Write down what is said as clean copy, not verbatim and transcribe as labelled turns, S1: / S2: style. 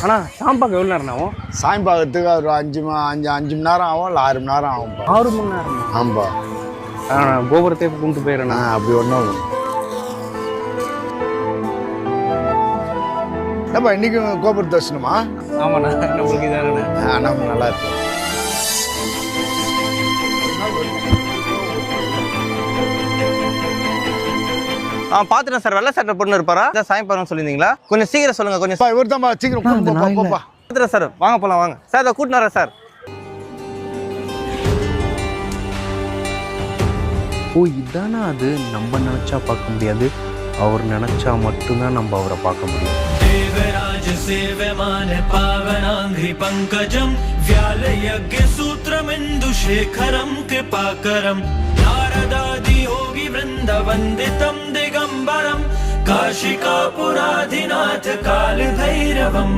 S1: ஆனால் சாமி பார்க்க எவ்வளோ நேரம் ஆகும்?
S2: சாமி பார்க்கறதுக்கு ஒரு 5 மணி நேரம் ஆகும், இல்லை 6 மணி நேரம் ஆகும்.
S1: 6 மணி நேரம்?
S2: ஆமாப்பா.
S1: கோபுரத்தை கும்பிட்டு போயிடறேண்ணா.
S2: அப்படி ஒன்றும் ஏப்பா இன்னைக்கு கோபுர தரிசனமா?
S1: ஆமாண்ணா, நம்மளுக்கு இதானே.
S2: நம்ம நல்லா இருக்கும்.
S3: பாத்துட்டேன் சார். வெள்ளை சட்டை பொண்ணு இருப்பாரா? சாமி பாருன்னு சொல்லியிருந்தீங்களா? கொஞ்சம் சீக்கிரம் சொல்லுங்க. கொஞ்சம்
S2: இவர் தான் சீக்கிரம் போப்பா.
S3: பாத்துட்டேன் சார். வாங்க போலாம் வாங்க சார். அதை கூட்டின்னு வரேன் சார்.
S1: ஓ, இதானா அது? நம்ம நினைச்சா பார்க்க முடியாது, அவர் நினைச்சா மட்டும்தான் நம்ம அவரை பார்க்க முடியும்.
S4: देवराज सेव्यमान पावनांघ्रि पंकजं व्यालयज्ञ सूत्रमिन्दु शेखरं कृपाकरं नारदादि योगी वृंद वंदितं दिगंबरं काशिकापुराधिनाथ कालभैरवं